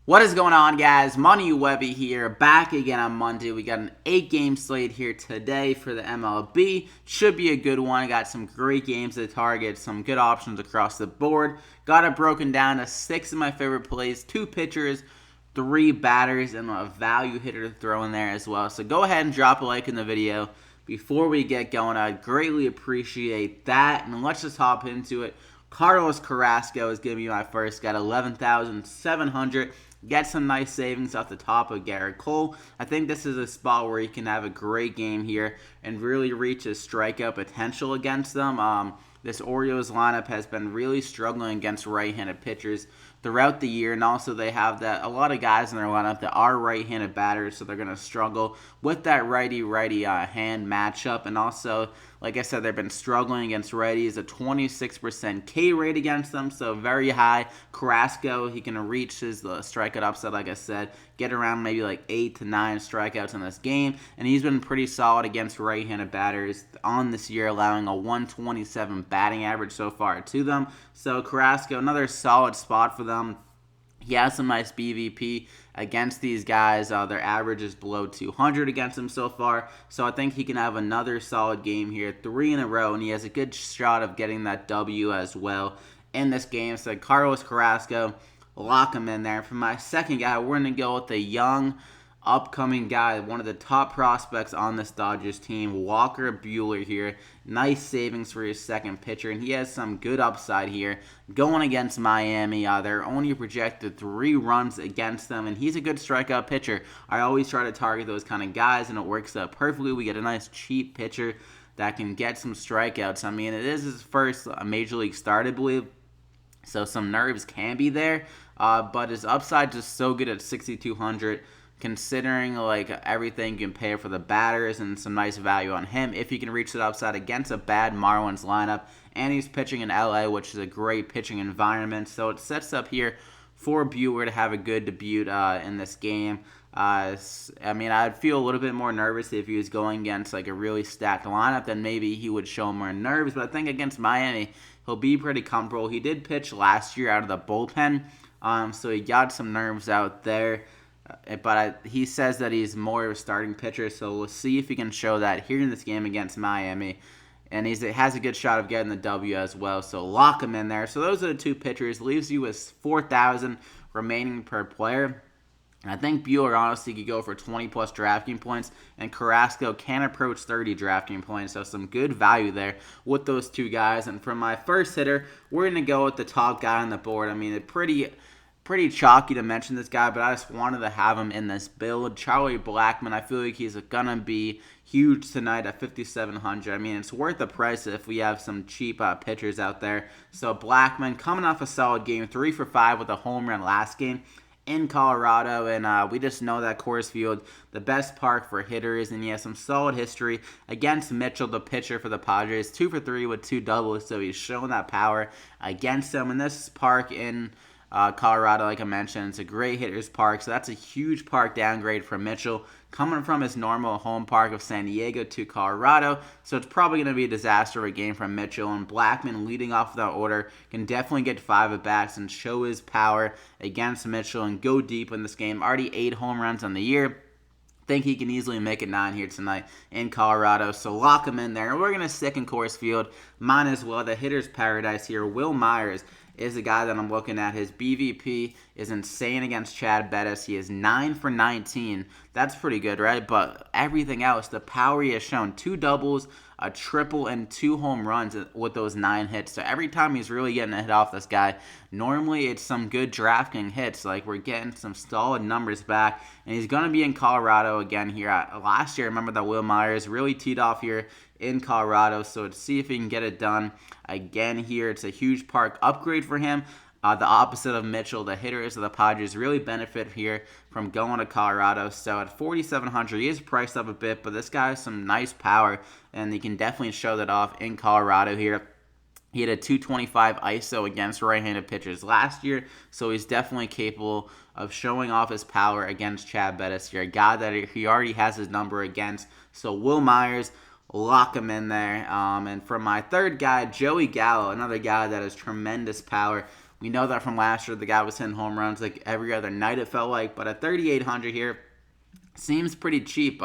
What is going on, guys? Money Webby here, back again on Monday. We got an 8-game slate here today for the MLB. Should be a good one. Got some great games to target, some good options across the board. Got it broken down to 6 of my favorite plays, 2 pitchers, 3 batters, and a value hitter to throw in there as well. So go ahead and drop a like in the video before we get going. I'd greatly appreciate that. And let's just hop into it. CARRASCO is going to be my first. Got 11,700. Get some nice savings off the top of Garrett Cole. I think this is a spot where he can have a great game here and really reach his strikeout potential against them. This Orioles lineup has been really struggling against right-handed pitchers throughout the year, and also they have a lot of guys in their lineup that are right-handed batters, so they're going to struggle with that righty-righty hand matchup. And also, like I said, they've been struggling against righties. A 26% K rate against them, so very high. Carrasco, he can reach his strikeout upside, like I said, get around maybe like 8 to 9 strikeouts in this game, and he's been pretty solid against right-handed batters on this year, allowing a 127 batting average so far to them. So Carrasco, another solid spot for them. He has some nice BVP against these guys. Their average is below 200 against him so far. So I think he can have another solid game here, 3 in a row, and he has a good shot of getting that W as well in this game. So Carlos Carrasco, lock him in there. For my second guy, we're going to go with the young, upcoming guy, one of the top prospects on this Dodgers team, Walker Buehler here. Nice savings for his second pitcher, and he has some good upside here going against Miami. They're only projected 3 runs against them, and he's a good strikeout pitcher. I always try to target those kind of guys, and it works out perfectly. We get a nice cheap pitcher that can get some strikeouts. I mean, it is his first major league start, I believe, so some nerves can be there, but his upside is so good at 6,200. Considering like everything you can pay for the batters and some nice value on him if he can reach that upside against a bad Marlins lineup, and he's pitching in LA, which is a great pitching environment, so it sets up here for Buehler to have a good debut in this game. I mean, I'd feel a little bit more nervous if he was going against like a really stacked lineup, then maybe he would show more nerves, but I think against Miami he'll be pretty comfortable. He did pitch last year out of the bullpen, so he got some nerves out there. But he says that he's more of a starting pitcher, so we'll see if he can show that here in this game against Miami. And he has a good shot of getting the W as well, so lock him in there. So those are the 2 pitchers. Leaves you with 4,000 remaining per player. And I think Buehler honestly could go for 20-plus DraftKings points, and Carrasco can approach 30 DraftKings points, so some good value there with those 2 guys. And for my first hitter, we're going to go with the top guy on the board. I mean, it's pretty chalky to mention this guy, but I just wanted to have him in this build. Charlie Blackmon, I feel like he's going to be huge tonight at 5,700. I mean, it's worth the price if we have some cheap pitchers out there. So Blackmon coming off a solid game, 3 for 5 with a home run last game in Colorado, and we just know that Coors Field, the best park for hitters, and he has some solid history against Mitchell, the pitcher for the Padres, 2 for 3 with 2 doubles, so he's showing that power against them. And this park in Colorado, like I mentioned, it's a great hitter's park, so that's a huge park downgrade for Mitchell, coming from his normal home park of San Diego to Colorado, so it's probably going to be a disaster of a game from Mitchell. And Blackmon, leading off that order, can definitely get 5 at-bats and show his power against Mitchell and go deep in this game. Already 8 home runs on the year. Think he can easily make it 9 here tonight in Colorado, so lock him in there. And we're going to stick in Coors Field. Mine as well, the hitter's paradise here. Will Myers is the guy that I'm looking at. His BVP is insane against Chad Bettis. He is 9 for 19. That's pretty good, right? But everything else, the power he has shown, 2 doubles, a triple, and 2 home runs with those 9 hits. So every time he's really getting a hit off this guy, normally it's some good DraftKings hits. Like, we're getting some solid numbers back. And he's going to be in Colorado again here. Last year, remember that Will Myers really teed off here in Colorado, so let's see if he can get it done again here. It's a huge park upgrade for him. The opposite of Mitchell, the hitters of the Padres really benefit here from going to Colorado. So at 4,700, he is priced up a bit, but this guy has some nice power, and he can definitely show that off in Colorado here. He had a 225 ISO against right-handed pitchers last year, so he's definitely capable of showing off his power against Chad Bettis here, a guy that he already has his number against. So Will Myers, lock him in there. And for my third guy, Joey Gallo, another guy that has tremendous power We know that from last year, the guy was hitting home runs like every other night, it felt like. But at 3,800 here, seems pretty cheap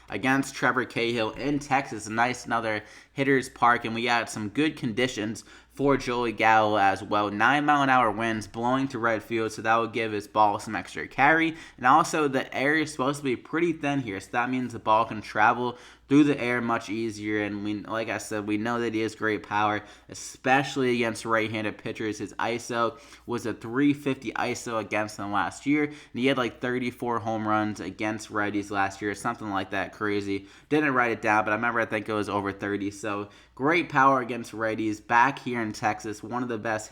against Trevor Cahill in Texas. A nice another hitter's park, and we had some good conditions for Joey Gallo as well. 9-mile-an-hour winds blowing to right field, so that will give his ball some extra carry. And also, the air is supposed to be pretty thin here, so that means the ball can travel through the air much easier. And we, like I said, we know that he has great power, especially against right-handed pitchers. His ISO was a 350 ISO against them last year, and he had like 34 home runs against righties last year, something like that crazy. Didn't write it down, but I think it was over 30. So great power against righties back here in Texas. One of the best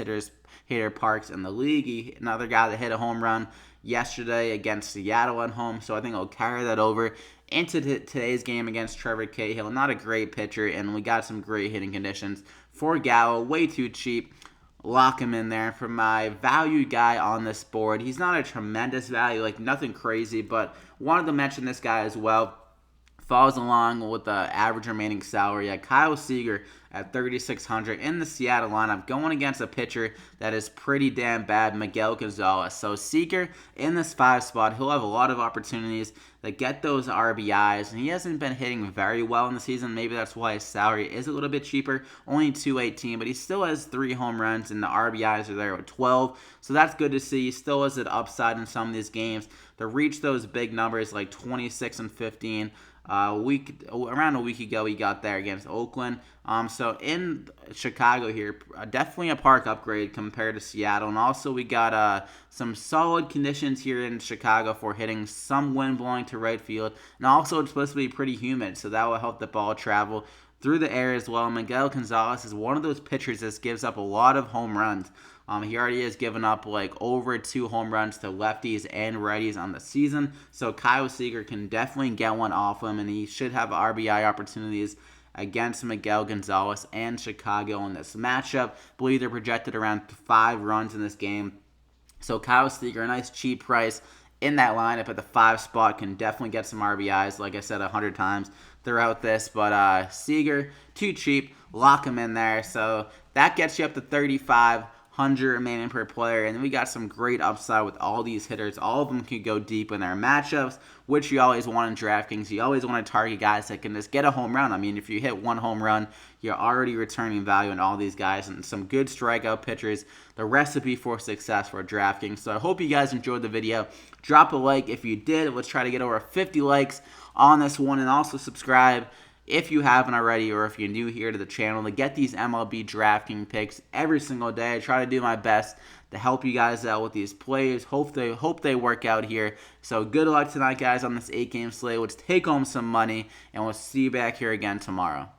hitter parks in the league. Another guy that hit a home run yesterday against Seattle at home, so I think I'll carry that over into today's game against Trevor Cahill. Not a great pitcher, and we got some great hitting conditions for Gallo. Way too cheap. Lock him in there for my value guy on this board. He's not a tremendous value, like nothing crazy, but wanted to mention this guy as well. Falls along with the average remaining salary at Kyle Seager at 3,600 in the Seattle lineup, going against a pitcher that is pretty damn bad, Miguel Gonzalez. So Seager in this 5 spot, he'll have a lot of opportunities to get those RBIs, and he hasn't been hitting very well in the season. Maybe that's why his salary is a little bit cheaper, only 218, but he still has 3 home runs, and the RBIs are there at 12, so that's good to see. He still has an upside in some of these games to reach those big numbers like 26 and 15. Around a week ago, he got there against Oakland. So in Chicago here, definitely a park upgrade compared to Seattle. And also we got some solid conditions here in Chicago for hitting, some wind blowing to right field. And also it's supposed to be pretty humid, so that will help the ball travel through the air as well. Miguel Gonzalez is one of those pitchers that gives up a lot of home runs. He already has given up like over 2 home runs to lefties and righties on the season. So Kyle Seager can definitely get one off him, and he should have RBI opportunities against Miguel Gonzalez and Chicago in this matchup. I believe they're projected around 5 runs in this game. So Kyle Seager, a nice cheap price in that lineup at the 5 spot, can definitely get some RBIs, like I said 100 times throughout this. But Seager, too cheap. Lock him in there. So that gets you up to 3,500 remaining per player, and then we got some great upside with all these hitters. All of them can go deep in their matchups, which you always want in DraftKings. You always want to target guys that can just get a home run. I mean, if you hit 1 home run, you're already returning value in all these guys, and some good strikeout pitchers. The recipe for success for DraftKings. So I hope you guys enjoyed the video. Drop a like if you did. Let's try to get over 50 likes on this one, and also subscribe if you haven't already, or if you're new here to the channel, to get these MLB DraftKings picks every single day. I try to do my best to help you guys out with these plays. Hope they work out here. So good luck tonight, guys, on this 8-game slate. Let's take home some money, and we'll see you back here again tomorrow.